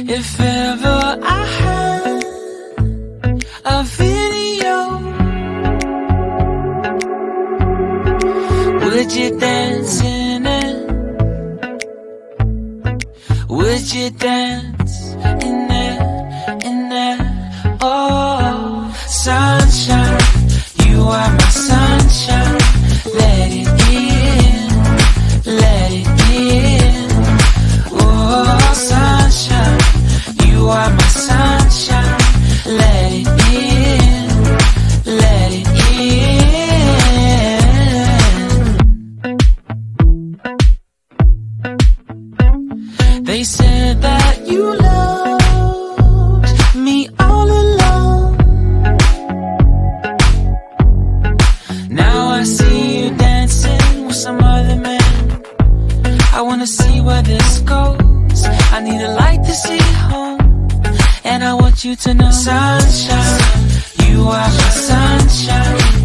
If ever I had a video, would you dance in it? Would you dance in it, in it? Oh, sunshine, you are my sunshine. Let it in, let it in. Oh, sunshine, you are my sunshine. Let it in, let it in. They said that you loved me all along. Now I see you dancing with some other man. I wanna see where this goes. I need a light to see home, and I want you to know, sunshine, you are my sunshine.